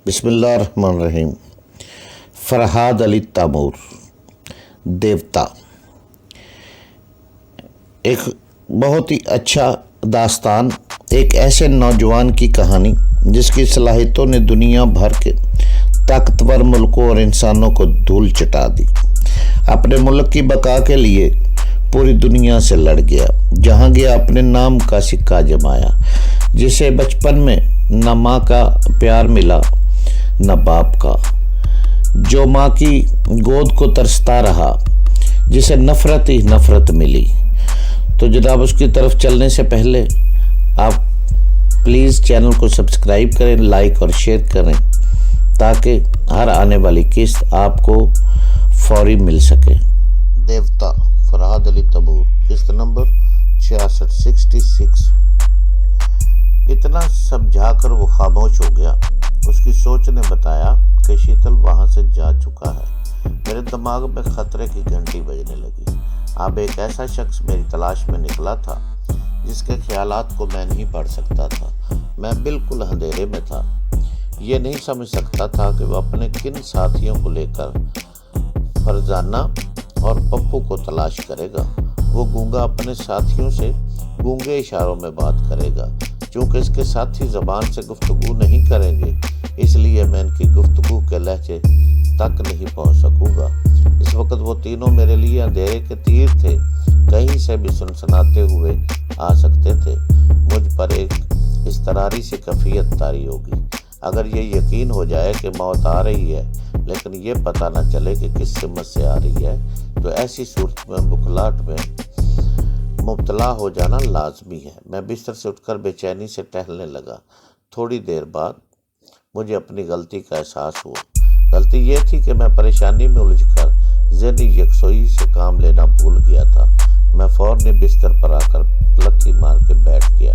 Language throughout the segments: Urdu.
بسم اللہ الرحمن الرحیم۔ فرحاد علی تیمور، دیوتا، ایک بہت ہی اچھا داستان، ایک ایسے نوجوان کی کہانی جس کی صلاحیتوں نے دنیا بھر کے طاقتور ملکوں اور انسانوں کو دھول چٹا دی۔ اپنے ملک کی بقا کے لیے پوری دنیا سے لڑ گیا، جہاں گیا اپنے نام کا سکہ جمایا۔ جسے بچپن میں نہ ماں کا پیار ملا نہ باپ کا، جو ماں کی گود کو ترستا رہا، جسے نفرت ہی نفرت ملی۔ تو جناب اس کی طرف چلنے سے پہلے آپ پلیز چینل کو سبسکرائب کریں، لائک اور شیئر کریں تاکہ ہر آنے والی قسط آپ کو فوری مل سکے۔ دیوتا، فرحاد علی تیمور، قسط نمبر 6666۔ اتنا سمجھا کر وہ خاموش ہو گیا۔ اس کی سوچ نے بتایا کہ شیتل وہاں سے جا چکا ہے۔ میرے دماغ میں خطرے کی گھنٹی بجنے لگی۔ اب ایک ایسا شخص میری تلاش میں نکلا تھا جس کے خیالات کو میں نہیں پڑھ سکتا تھا۔ میں بالکل اندھیرے میں تھا، یہ نہیں سمجھ سکتا تھا کہ وہ اپنے کن ساتھیوں کو لے کر فرزانہ اور پپو کو تلاش کرے گا۔ وہ گونگا اپنے ساتھیوں سے گونگے اشاروں میں بات کرے گا۔ چونکہ اس کے ساتھی زبان سے گفتگو نہیں کریں گے، اس لیے میں ان کی گفتگو کے لہجے تک نہیں پہنچ سکوں گا۔ اس وقت وہ تینوں میرے لیے اندھیرے کے تیر تھے، کہیں سے بھی سنسناتے ہوئے آ سکتے تھے۔ مجھ پر ایک اضطراری سی کیفیت طاری ہوگی۔ اگر یہ یقین ہو جائے کہ موت آ رہی ہے لیکن یہ پتہ نہ چلے کہ کس سمت سے آ رہی ہے، تو ایسی صورت میں بکھلاہٹ میں مبتلا ہو جانا لازمی ہے۔ میں بستر سے اٹھ کر بے چینی سے ٹہلنے لگا۔ تھوڑی دیر بعد مجھے اپنی غلطی کا احساس ہوا۔ غلطی یہ تھی کہ میں پریشانی میں الجھ کر ذہنی یکسوئی سے کام لینا بھول گیا تھا۔ میں فوراً بستر پر آ کر پلتھی مار کے بیٹھ گیا۔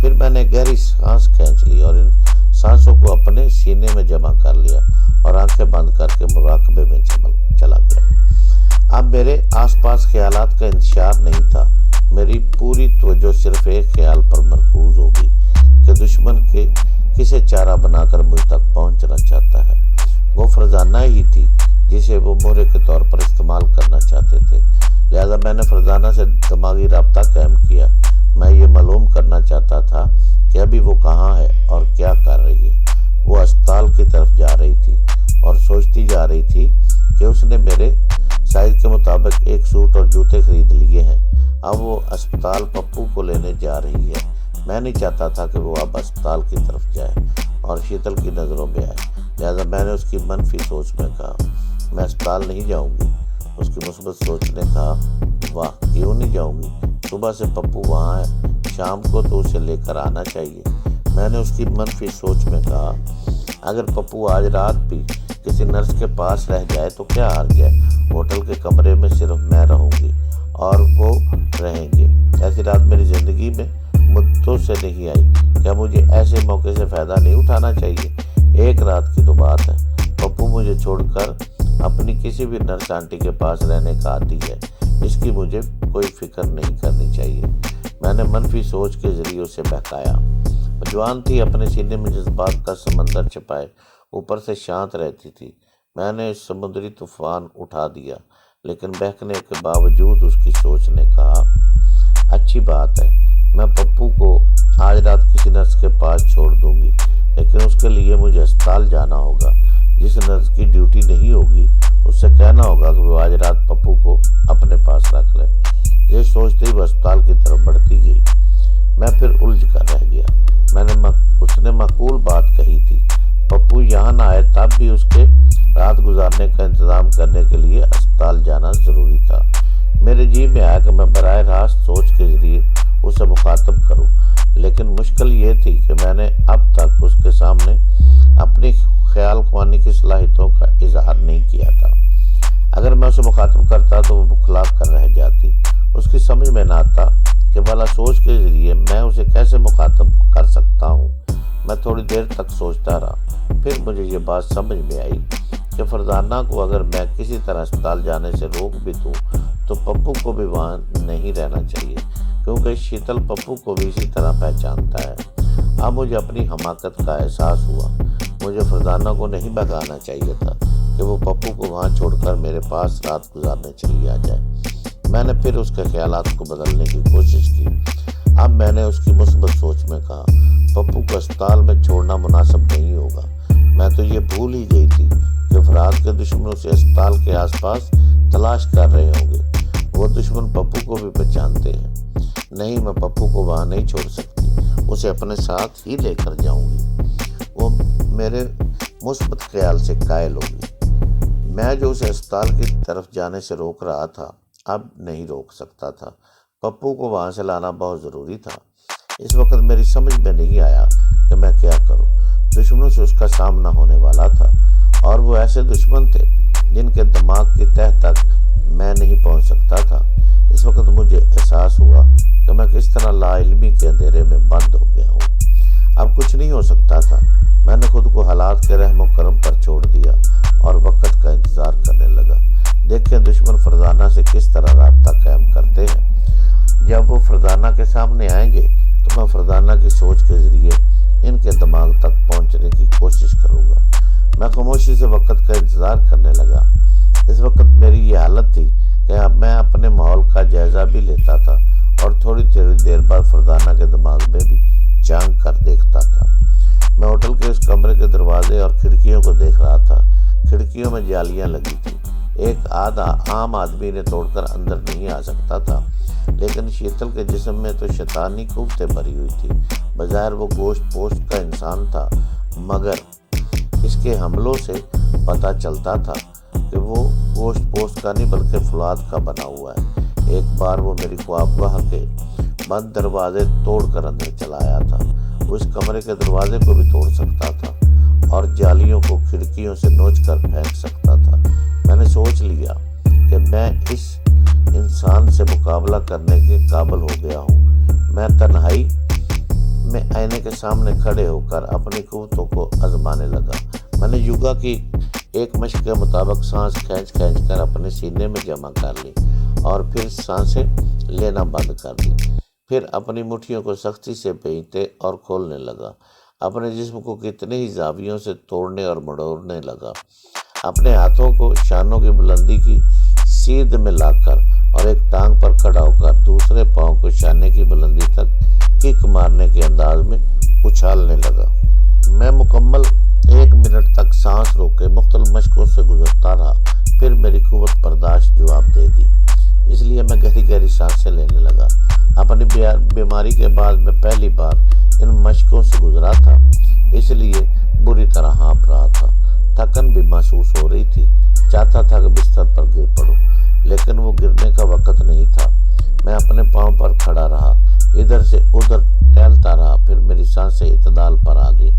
پھر میں نے گہری سانس کھینچ لی اور ان سانسوں کو اپنے سینے میں جمع کر لیا اور آنکھیں بند کر کے مراقبے میں چلا گیا۔ اب میرے آس پاس خیالات کا انتشار نہیں تھا۔ میری پوری توجہ صرف ایک خیال پر مرکوز ہوگی کہ دشمن کے کسے چارہ بنا کر مجھ تک پہنچنا چاہتا ہے۔ وہ فرزانہ ہی تھی جسے وہ مہرے کے طور پر استعمال کرنا چاہتے تھے، لہذا میں نے فرزانہ سے دماغی رابطہ قائم کیا۔ میں یہ معلوم کرنا چاہتا تھا کہ ابھی وہ کہاں ہے اور کیا کر رہی ہے۔ وہ اسپتال کی طرف جا رہی تھی اور سوچتی جا رہی تھی کہ اس نے میرے سائز کے مطابق ایک سوٹ اور جوتے خرید لیے ہیں۔ اب وہ اسپتال پپو کو لینے جا رہی ہے۔ میں نہیں چاہتا تھا کہ وہ اب اسپتال کی طرف جائے اور شیتل کی نظروں میں آئے، لہذا میں نے اس کی منفی سوچ میں کہا میں اسپتال نہیں جاؤں گی۔ اس کی مثبت سوچ نے کہا واہ، کیوں نہیں جاؤں گی؟ صبح سے پپو وہاں ہے، شام کو تو اسے لے کر آنا چاہیے۔ میں نے اس کی منفی سوچ میں کہا اگر پپو آج رات بھی کسی نرس کے پاس رہ جائے تو کیا حرج ہے؟ ہوٹل کے کمرے میں صرف میں رہوں گی اور وہ رہیں گے۔ ایسی رات میری زندگی میں مدتوں سے نہیں آئی۔ کیا مجھے ایسے موقع سے فائدہ نہیں اٹھانا چاہیے؟ ایک رات کی تو بات ہے۔ پپو مجھے چھوڑ کر اپنی کسی بھی نرس آنٹی کے پاس رہنے کا عادی ہے، اس کی مجھے کوئی فکر نہیں کرنی چاہیے۔ میں نے منفی سوچ کے ذریعے اسے بہکایا۔ جوان تھی، اپنے سینے میں جذبات کا سمندر چھپائے اوپر سے شانت رہتی تھی۔ میں نے سمندری طوفان اٹھا دیا، لیکن بہکنے کے باوجود اس کی سوچ نے کہا اچھی بات ہے، میں پپو کو آج رات کسی نرس کے پاس چھوڑ دوں گی، لیکن اس کے لیے مجھے اسپتال جانا ہوگا۔ جس نرس کی ڈیوٹی نہیں ہوگی اس سے کہنا ہوگا کہ وہ آج رات پپو کو اپنے پاس رکھ لے۔ یہ سوچتے ہی وہ اسپتال کی طرف بڑھتی گئی۔ میں پھر الجھ کر رہ گیا۔ اس نے معقول بات کہی تھی، پپو یہاں نہ آئے تب بھی اس کے رات گزارنے کا انتظام کرنے کے لیے اسپتال جانا ضروری تھا۔ میرے جی میں آیا کہ میں براہ راست سوچ کے ذریعے اسے مخاطب کروں، لیکن مشکل یہ تھی کہ میں نے اب تک اس کے سامنے اپنی خیال خوانی کی صلاحیتوں کا اظہار نہیں کیا تھا۔ اگر میں اسے مخاطب کرتا تو وہ بکھلا کر رہ جاتی۔ اس کی سمجھ میں نہ آتا کہ بھلا سوچ کے ذریعے میں اسے کیسے مخاطب کر سکتا ہوں۔ میں تھوڑی دیر تک سوچتا رہا، پھر مجھے یہ بات سمجھ میں آئی کہ فرزانہ کو اگر میں کسی طرح اسپتال جانے سے روک بھی دوں تو پپو کو بھی وہاں نہیں رہنا چاہیے، کیونکہ شیتل پپو کو بھی اسی طرح پہچانتا ہے۔ اب مجھے اپنی حماقت کا احساس ہوا۔ مجھے فرزانہ کو نہیں بھگانا چاہیے تھا کہ وہ پپو کو وہاں چھوڑ کر میرے پاس رات گزارنے چلی آ جائے۔ میں نے پھر اس کے خیالات کو بدلنے کی کوشش کی۔ اب میں نے اس کی مثبت سوچ میں کہا، پپو کو اسپتال میں چھوڑنا مناسب نہیں ہوگا۔ میں تو یہ بھول ہی گئی تھی کہ فراد کے دشمن اسے اسپتال کے آس پاس تلاش کر رہے ہوں گے۔ وہ دشمن پپو کو بھی پہچانتے ہیں۔ نہیں، میں پپو کو وہاں نہیں چھوڑ سکتی، اسے اپنے ساتھ ہی لے کر جاؤں گی۔ وہ میرے مثبت خیال سے قائل ہوگی۔ میں جو اسے اسپتال کی طرف جانے سے روک رہا تھا، اب نہیں روک سکتا تھا۔ پپو کو وہاں سے لانا بہت ضروری تھا۔ اس وقت میری سمجھ میں نہیں آیا کہ میں کیا کروں۔ دشمنوں سے اس کا سامنا ہونے والا تھا، اور وہ ایسے دشمن تھے جن کے دماغ کی تہ تک میں نہیں پہنچ سکتا تھا۔ اس وقت مجھے احساس ہوا کہ میں کس طرح لا علمی کے اندھیرے میں بند ہو گیا ہوں۔ اب کچھ نہیں ہو سکتا تھا۔ میں نے خود کو حالات کے رحم و کرم پر چھوڑ دیا اور وقت کا انتظار کرنے لگا۔ دیکھیں دشمن فرزانہ سے کس طرح رابطہ قائم کرتے ہیں۔ جب وہ فرزانہ کے سامنے آئیں گے تو میں فرزانہ کی سوچ کے ذریعے ان کے دماغ تک پہنچنے کی کوشش کروں گا۔ میں خاموشی سے وقت کا انتظار کرنے لگا۔ اس وقت میری یہ حالت تھی کہ اب میں اپنے ماحول کا جائزہ بھی لیتا تھا اور تھوڑی دیر بعد فرزانہ کے دماغ میں بھی جھانک کر دیکھتا تھا۔ میں ہوٹل کے اس کمرے کے دروازے اور کھڑکیوں کو دیکھ رہا تھا۔ کھڑکیوں میں جالیاں لگی تھی۔ ایک آدھا عام آدمی نے توڑ کر اندر نہیں آ سکتا تھا، لیکن شیتل کے جسم میں تو شیطانی قوتیں بھری ہوئی تھی۔ بظاہر وہ گوشت پوشت کا انسان تھا، مگر اس کے حملوں سے پتہ چلتا تھا کہ وہ گوشت پوشت کا نہیں بلکہ فولاد کا بنا ہوا ہے۔ ایک بار وہ میری خوابگاہ کے بند دروازے توڑ کر اندر چلا آیا تھا۔ وہ اس کمرے کے دروازے کو بھی توڑ سکتا تھا اور جالیوں کو کھڑکیوں سے نوچ کر پھینک سکتا تھا۔ میں نے سوچ لیا کہ میں اس انسان سے مقابلہ کرنے کے قابل ہو گیا ہوں۔ میں تنہائی میں آئینے کے سامنے کھڑے ہو کر اپنی قوتوں کو آزمانے لگا۔ میں نے یوگا کی ایک مشق کے مطابق سانس کھینچ کر اپنے سینے میں جمع کر لی اور پھر سانسیں لینا بند کر دی۔ پھر اپنی مٹھیوں کو سختی سے بھینچتے اور کھولنے لگا۔ اپنے جسم کو کتنے ہی زاویوں سے توڑنے اور مڑوڑنے لگا۔ اپنے ہاتھوں کو شانوں کی بلندی کی سیدھ میں لا کر اور ایک ٹانگ پر کھڑا ہو کر دوسرے پاؤں کو شانے کی بلندی تک کک مارنے کے انداز میں اچھالنے لگا۔ میں مکمل 1 منٹ تک سانس روکے مختلف مشقوں سے گزرتا رہا۔ پھر میری قوت برداشت جواب دے گی، اس لیے میں گہری سانسیں لینے لگا۔ اپنی بیماری کے بعد میں پہلی بار ان مشقوں سے گزرا تھا، اس لیے بری طرح ہانپ رہا تھا۔ تھکن بھی محسوس ہو رہی تھی۔ چاہتا تھا کہ بستر پر گر پڑوں، لیکن وہ گرنے کا وقت نہیں تھا۔ میں اپنے پاؤں پر کھڑا رہا، ادھر سے ادھر ٹہلتا رہا۔ پھر میری سانسیں اعتدال پر آ گئی۔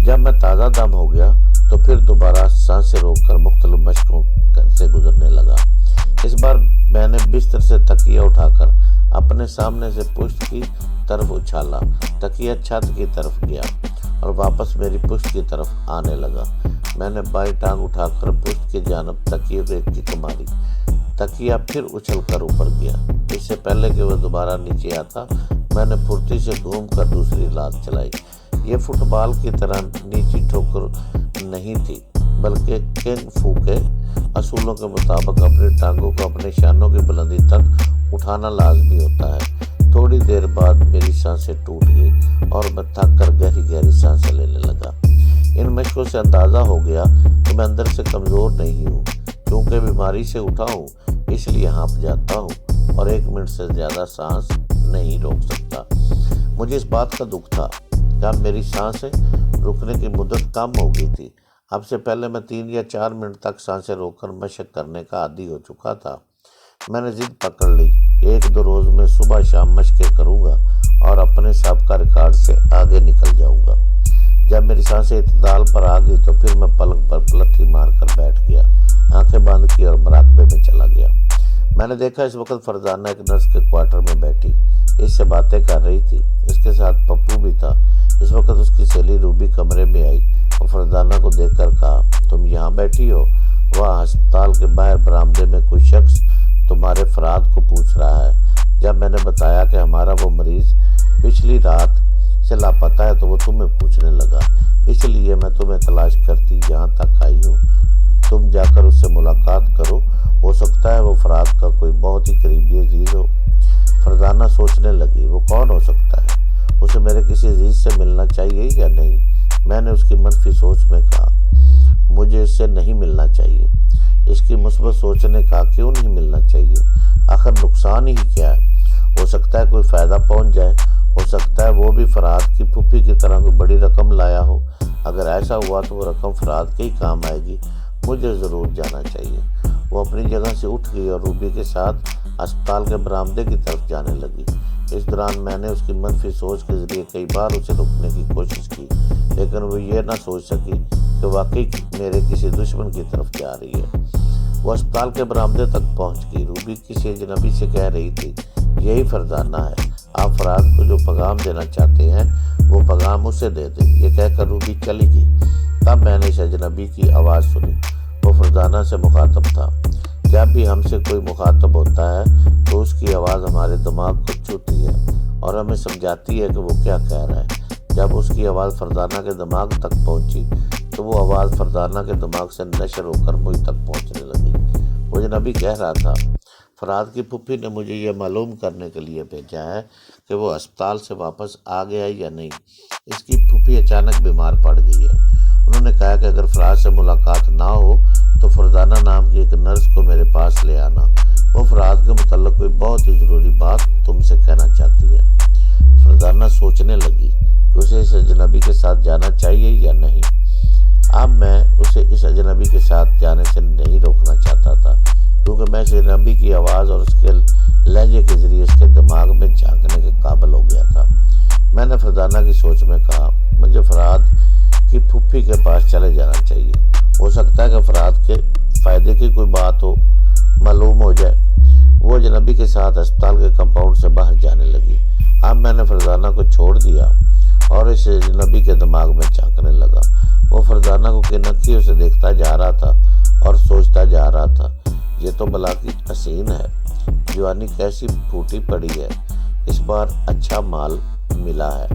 جب میں تازہ دم ہو گیا تو پھر دوبارہ سانسیں روک کر مختلف مشقوں سے گزرنے لگا۔ اس بار میں نے بستر سے تکیہ اٹھا کر اپنے سامنے سے پشت کی طرف اچھالا۔ تکیہ چھت کی طرف گیا اور واپس میری پشت کی طرف آنے لگا۔ میں نے بائیں ٹانگ اٹھا کر پشت کی جانب تکیے کو ایک کک ماری۔ تکیہ پھر اچھل کر اوپر گیا۔ اس سے پہلے کہ وہ دوبارہ نیچے آتا، میں نے پھرتی سے گھوم کر دوسری لات چلائی۔ یہ فٹ بال کی طرح نیچی ٹھوکر نہیں تھی، بلکہ کنگ فو کے اصولوں کے مطابق اپنی ٹانگوں کو اپنے شانوں کی بلندی تک اٹھانا لازمی ہوتا ہے۔ تھوڑی دیر بعد میری سانسیں ٹوٹ گئی اور میں تھک کر گہری سانسیں لینے لگا۔ ان مشقوں سے اندازہ ہو گیا کہ میں اندر سے کمزور نہیں ہوں۔ چونکہ بیماری سے اٹھا ہوں، اس لیے ہانپ جاتا ہوں اور 1 منٹ سے زیادہ سانس نہیں روک سکتا۔ مجھے اس بات کا دکھ تھا کہ اب میری سانسیں رکنے کی مدت کم ہو گئی تھی۔ اب سے پہلے میں 3 یا 4 منٹ تک سانسیں روک کر مشق کرنے کا عادی ہو چکا تھا۔ میں نے ضد پکڑ لی کہ 1-2 روز میں صبح شام مشقیں کروں گا اور اپنے سابقہ ریکارڈ سے آگے نکل جاؤں گا۔ جب میری سانسیں اعتدال پر آ گئی تو پھر میں پلنگ پر پلتھی مار کر بیٹھ گیا، آنکھیں بند کی اور مراقبے میں چلا گیا۔ میں نے دیکھا اس وقت فرزانہ ایک نرس کے کوارٹر میں بیٹھی اس سے باتیں کر رہی تھی۔ اس کے ساتھ پپو بھی تھا۔ اس وقت اس کی سہیلی روبی کمرے میں آئی اور فرزانہ کو دیکھ کر کہا، تم یہاں بیٹھی ہو؟ وہاں ہسپتال کے باہر برآمدے میں کوئی شخص تمہارے فراد کو پوچھ رہا ہے۔ جب میں نے بتایا کہ ہمارا وہ مریض پچھلی رات سے لاپتہ ہے تو وہ تمہیں پوچھنے لگا، اس لیے میں تمہیں تلاش کرتی یہاں تک آئی ہوں۔ تم جا کر اس سے ملاقات کرو، ہو سکتا ہے وہ فرات کا کوئی بہت ہی قریبی عزیز ہو۔ فرزانہ سوچنے لگی، وہ کون ہو سکتا ہے؟ اسے میرے کسی عزیز سے ملنا چاہیے یا نہیں؟ میں نے اس کی منفی سوچ میں کہا، مجھے اس سے نہیں ملنا چاہیے۔ اس کی مثبت سوچ نے کہا، کیوں نہیں ملنا چاہیے؟ آخر نقصان ہی کیا ہے؟ ہو سکتا ہے کوئی فائدہ پہنچ جائے، ہو سکتا ہے وہ بھی فرات کی پھوپھی کی طرح کوئی بڑی رقم لایا ہو۔ اگر ایسا ہوا تو وہ رقم فرات کے ہی کام آئے گی، مجھے ضرور جانا چاہیے۔ وہ اپنی جگہ سے اٹھ گئی اور روبی کے ساتھ ہسپتال کے برآمدے کی طرف جانے لگی۔ اس دوران میں نے اس کی منفی سوچ کے ذریعے کئی بار اسے روکنے کی کوشش کی، لیکن وہ یہ نہ سوچ سکی کہ واقعی میرے کسی دشمن کی طرف جا رہی ہے۔ وہ ہسپتال کے برآمدے تک پہنچ گئی۔ روبی کسی اجنبی سے کہہ رہی تھی، یہی فرزانہ ہے، آپ فرات کو جو پیغام دینا چاہتے ہیں وہ پیغام اسے دے دیں۔ یہ کہہ کر روبی چلی گئی۔ تب میں نے اس اجنبی کی آواز سنی، وہ فرزانہ سے مخاطب تھا۔ جب بھی ہم سے کوئی مخاطب ہوتا ہے تو اس کی آواز ہمارے دماغ کو چھوتی ہے اور ہمیں سمجھاتی ہے کہ وہ کیا کہہ رہا ہے۔ جب اس کی آواز فرزانہ کے دماغ تک پہنچی تو وہ آواز فرزانہ کے دماغ سے نشر ہو کر مجھ تک پہنچنے لگی۔ وہ اجنبی کہہ رہا تھا، فرات کی پھوپھی نے مجھے یہ معلوم کرنے کے لیے بھیجا ہے کہ وہ ہسپتال سے واپس آ گیا یا نہیں۔ اس کی پھوپھی اچانک بیمار پڑ گئی ہے۔ انہوں نے کہا کہ اگر فرات سے ملاقات نہ ہو تو فرزانہ نام کی ایک نرس کو میرے پاس لے آنا۔ وہ فرات کے متعلق کوئی بہت ہی ضروری بات تم سے کہنا چاہتی ہے۔ فرزانہ سوچنے لگی کہ اسے اس اجنبی کے ساتھ جانا چاہیے یا نہیں۔ اب میں اسے اس اجنبی کے ساتھ جانے سے نہیں روکنا چاہتا تھا، کیونکہ میں اس اجنبی کی آواز اور اس کے لہجے کے ذریعے اس کے دماغ میں جھانکنے کے قابل ہو گیا تھا۔ میں نے فرزانہ کی سوچ میں کہا، مجھے فرات کی پھوپھی کے پاس چلے جانا چاہیے، ہو سکتا ہے کہ فرات کے فائدے کی کوئی بات ہو، معلوم ہو جائے۔ وہ اجنبی کے ساتھ ہسپتال کے کمپاؤنڈ سے باہر جانے لگی۔ اب میں نے فرزانہ کو چھوڑ دیا اور اس اجنبی کے دماغ میں جھانکنے لگا۔ وہ فرزانہ کو کنکھی اسے دیکھتا جا رہا تھا اور سوچتا جا رہا تھا، یہ تو بلا کی حسین ہے، جوانی کیسی پھوٹی پڑی ہے، اس بار اچھا مال ملا ہے۔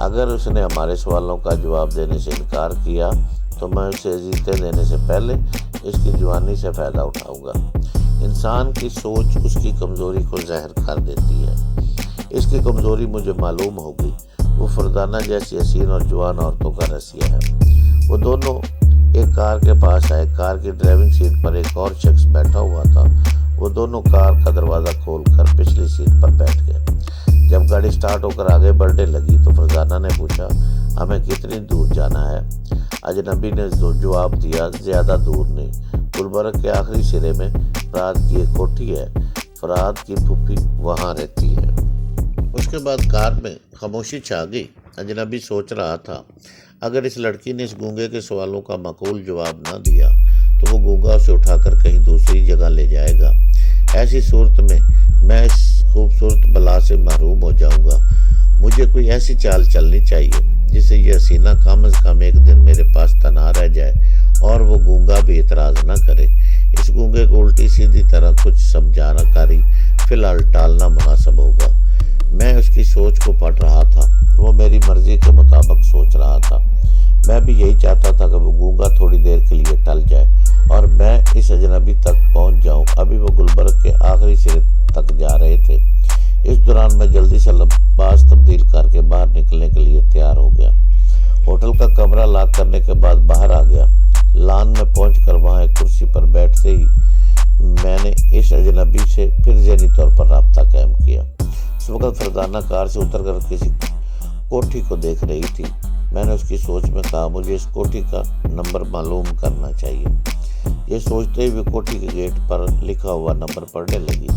اگر اس نے ہمارے سوالوں کا جواب دینے سے انکار کیا تو میں اسے عزیزتیں دینے سے پہلے اس کی جوانی سے فائدہ اٹھاؤں گا۔ انسان کی سوچ اس کی کمزوری کو ظاہر کر دیتی ہے۔ اس کی کمزوری مجھے معلوم ہوگی۔ وہ فرزانہ جیسی حسین اور جوان عورتوں کا رسیا ہے۔ وہ دونوں ایک کار کے پاس آئے۔ کار کی ڈرائیونگ سیٹ پر ایک اور شخص بیٹھا ہوا تھا۔ وہ دونوں کار کا دروازہ کھول کر پچھلی سیٹ پر بیٹھ گئے۔ جب گاڑی سٹارٹ ہو کر آگے بڑھنے لگی تو فرزانہ نے پوچھا، ہمیں کتنی دور جانا ہے؟ اجنبی نے جواب دیا، زیادہ دور نہیں، گلبرگ کے آخری سرے میں فرات کی ایک کوٹھی ہے، فرات کی پھوپھی وہاں رہتی ہے۔ اس کے بعد کار میں خاموشی چھا گئی۔ اجنبی سوچ رہا تھا، اگر اس لڑکی نے اس گونگے کے سوالوں کا معقول جواب نہ دیا تو وہ گونگا اسے اٹھا کر کہیں دوسری جگہ لے جائے گا۔ ایسی صورت میں اس خوبصورت بلا سے محروم ہو جاؤں گا۔ مجھے کوئی ایسی چال چلنی چاہیے جس سے یہ حسینہ کم از کم ایک دن میرے پاس تنہا رہ جائے اور وہ گونگا بھی اعتراض نہ کرے۔ اس گونگے کو الٹی سیدھی طرح کچھ سمجھانا کاری فی الحال ٹالنا مناسب ہوگا۔ میں اس کی سوچ کو پڑھ رہا تھا، وہ میری مرضی کے مطابق سوچ رہا تھا۔ میں بھی یہی چاہتا تھا کہ وہ گونگا تھوڑی دیر کے لیے ٹل جائے اور میں اس اجنبی تک پہنچ جاؤں۔ ابھی وہ گلبرگ کے آخری سرے تک جا رہے تھے۔ اس دوران میں جلدی سے لباس تبدیل کر کے باہر نکلنے کے لیے تیار ہو گیا۔ ہوٹل کا کمرہ لاک کرنے کے بعد باہر آ گیا۔ لان میں پہنچ کر وہاں ایک کرسی پر بیٹھتے ہی میں نے اس اجنبی سے پھر ذہنی طور پر رابطہ قائم کیا۔ اس وقت فرزانہ کار سے اتر کر کسی کوٹھی کو دیکھ رہی تھی۔ میں نے اس کی سوچ میں کہا، مجھے اس کوٹھی کا نمبر معلوم کرنا چاہیے۔ یہ سوچتے ہوئے کوٹھی کے گیٹ پر لکھا ہوا نمبر پڑھنے لگی۔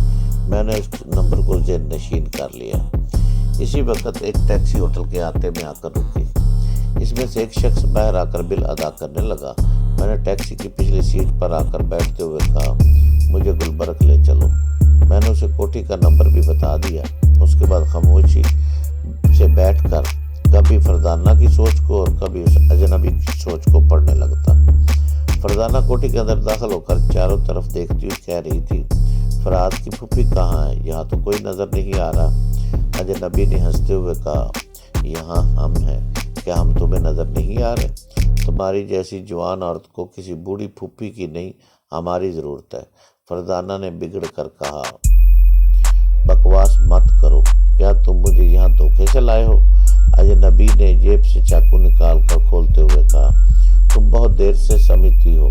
میں نے اس نمبر کو ذہن نشین کر لیا۔ اسی وقت ایک ٹیکسی ہوٹل کے آتے میں آ کر رکی۔ اس میں سے ایک شخص باہر آ کر بل ادا کرنے لگا۔ میں نے ٹیکسی کی پچھلی سیٹ پر آ کر بیٹھتے ہوئے کہا، مجھے گلبرگ لے چلو۔ میں نے اسے کوٹھی کا نمبر بھی بتا دیا۔ اس کے بعد خاموشی سے بیٹھ کر کبھی فرزانہ کی سوچ کو اور کبھی اس اجنبی کی سوچ کو پڑھنے لگتا۔ فرزانہ کوٹھی کے اندر داخل ہو کر چاروں طرف دیکھتی ہوئی کہہ رہی تھی، فرات کی پھوپھی کہاں ہے؟ یہاں تو کوئی نظر نہیں آ رہا۔ اجنبی نے ہنستے ہوئے کہا، یہاں ہم ہیں، کیا ہم تمہیں نظر نہیں آ رہے؟ تمہاری جیسی جوان عورت کو کسی بوڑھی پھوپھی کی نہیں، ہماری ضرورت ہے۔ فردانہ نے بگڑ کر کہا، بکواس مت کرو، کیا تم مجھے یہاں دھوکے سے لائے ہو؟ اجنبی نے جیب سے چاقو نکال کر کھولتے ہوئے کہا، تم بہت دیر سے سمجھتی ہو،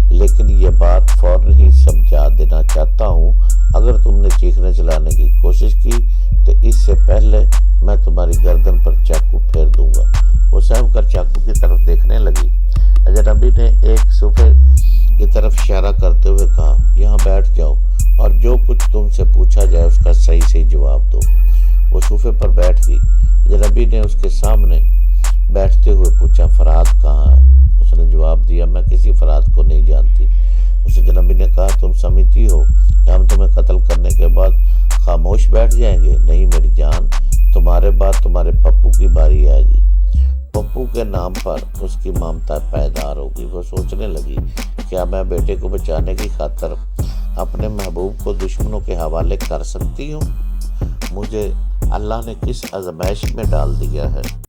لیکن یہ بات فوراً ہی سمجھا دینا چاہتا ہوں۔ اگر تم نے چیخنے چلانے کی کوشش کی تو اس سے پہلے میں تمہاری گردن پر چاقو پھیر دوں گا۔ وہ سہم کر چاقو کی طرف دیکھنے لگی۔ اجنبی نے ایک صوفے کی طرف اشارہ کرتے ہوئے کہا، یہاں بیٹھ جاؤ اور جو کچھ تم سے پوچھا جائے اس کا صحیح جواب دو۔ وہ صوفے پر بیٹھ گئی۔ اجنبی نے اس کے سامنے بیٹھتے ہوئے پوچھا، فرات کہاں ہے؟ اس نے جواب دیا، میں کسی فرات کو نہیں جانتی۔ اس اجنبی نے کہا، تم سمجھتی ہو کہ ہم تمہیں قتل کرنے کے بعد خاموش بیٹھ جائیں گے؟ نہیں میری جان، تمہارے بعد تمہارے پپو کی باری آئے گی۔ پپو کے نام پر اس کی ممتا پائیدار ہوگی۔ وہ سوچنے لگی، کیا میں بیٹے کو بچانے کی خاطر اپنے محبوب کو دشمنوں کے حوالے کر سکتی ہوں؟ مجھے اللہ نے کس آزمائش میں ڈال دیا ہے۔